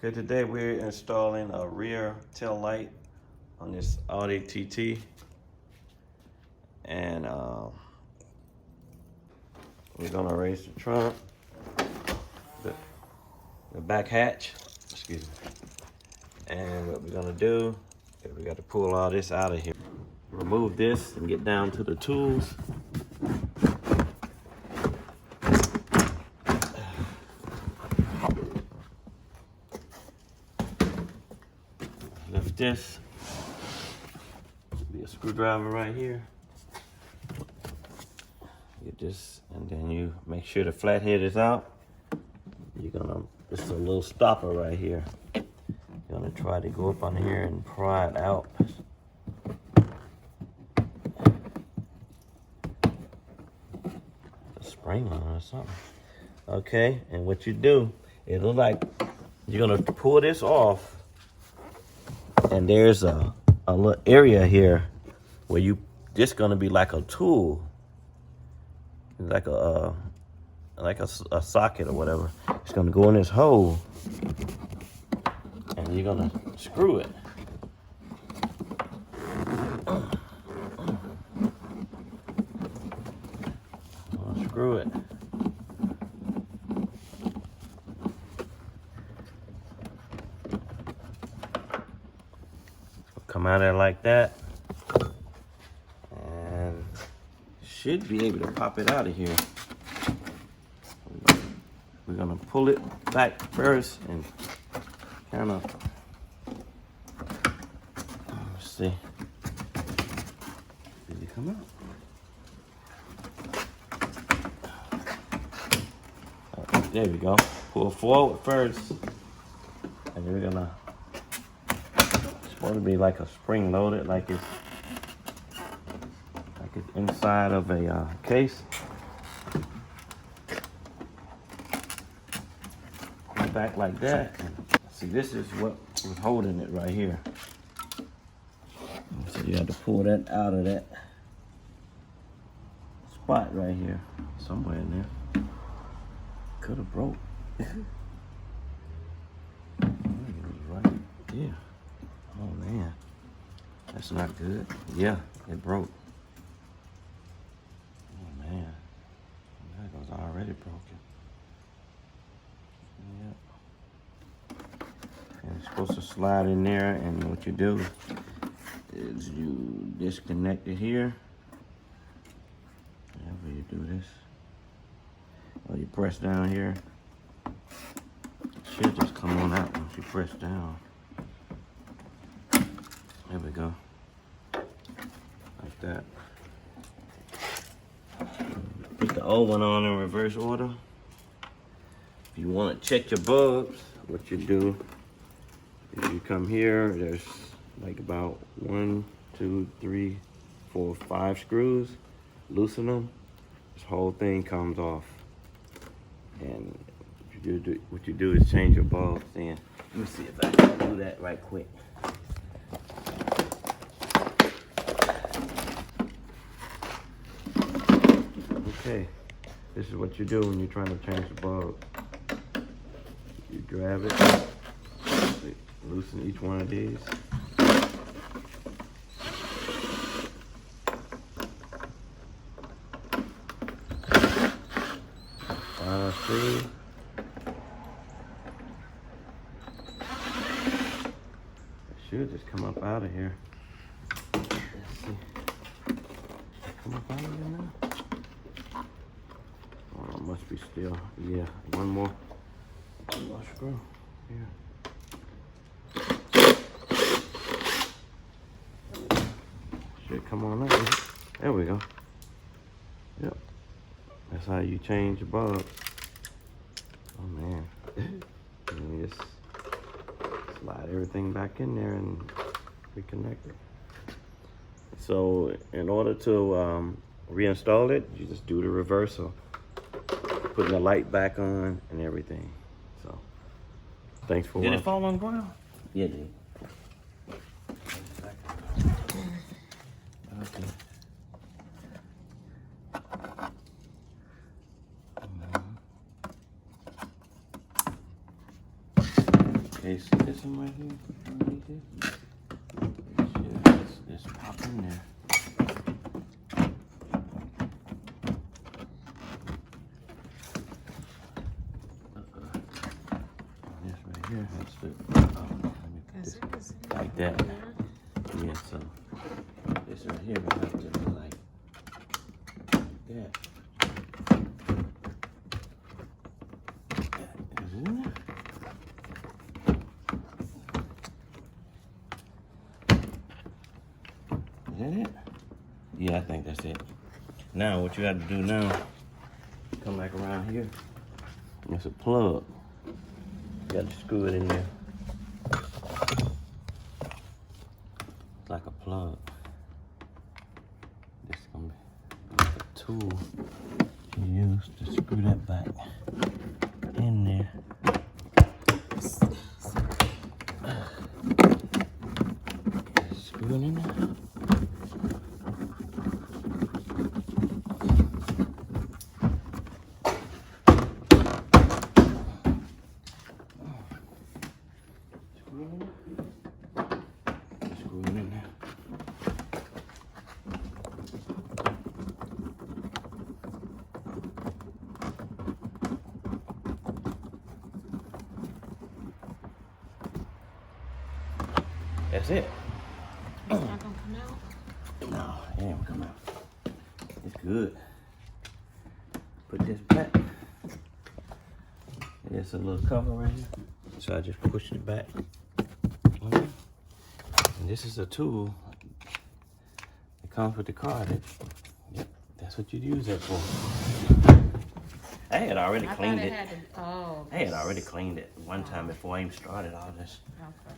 Okay, today we're installing a rear tail light on this Audi TT, and we're gonna raise the trunk, the back hatch, excuse me. And what we're gonna do is we got to pull all this out of here, remove this, and get down to the tools. Lift this. Be a screwdriver right here. Get this, and then you make sure the flathead is out. You're gonna, it's a little stopper right here. You're gonna try to go up on here and pry it out. A spring on it or something. Okay, and what you do, it looks like you're gonna pull this off, and there's a little area here where this gonna be like a tool, like a socket or whatever. It's gonna go in this hole, and you're gonna screw it. Screw it. Come out of there like that, and should be able to pop it out of here. We're gonna pull it back first and kind of, let's see, did it come out? There we go. Pull forward first, and then we're gonna, it's supposed to be like a spring loaded, like it's inside of a case. Pull it back like that. See, this is what was holding it right here. So you have to pull that out of that spot right here, somewhere in there. Could have broke. It was right there. Oh man, that's not good. Yeah, it broke. Oh man, that was already broken. Yep. And it's supposed to slide in there, and what you do is you disconnect it here. However you do this. Or you press down here. It should just come on out once you press down. There we go. Like that. Put the old one on in reverse order. If you want to check your bulbs, what you do is you come here. There's like about 1, 2, 3, 4, 5 screws. Loosen them. This whole thing comes off. And what you do is change your bulbs in. Let me see if I can do that right quick. Okay, this is what you do when you're trying to change the bulb. You grab it, loosen each one of these. Screw. It should just come up out of here. Let's see. Come up out of here now? Oh, it must be still. Yeah, one more screw here. Should come on out. There we go. Yep. That's how you change your bulb. Oh man. And you just slide everything back in there and reconnect it. So in order to reinstall it, you just do the reversal, putting the light back on and everything. So thanks for watching. Did it fall on the ground? Yeah, it did. Okay. Okay, see this one right here? Right here? Let's pop in there. This right here has to, let me put this like that. Yeah, so this right here will have to be like that. Is it in there? Is that it? Yeah, I think that's it. Now, what you got to do now, come back around here. It's a plug. You got to screw it in there. It's like a plug. This is going to be like a tool you use to screw that back in there. Screw it in there. That's it. It's not gonna come out? No, it ain't gonna come out. It's good. Put this back. There's a little cover right here. So I just pushed it back. And this is a tool that comes with the car. Yep, that's what you'd use that for. I had already cleaned it. I had already cleaned it one time before I even started all this. Okay.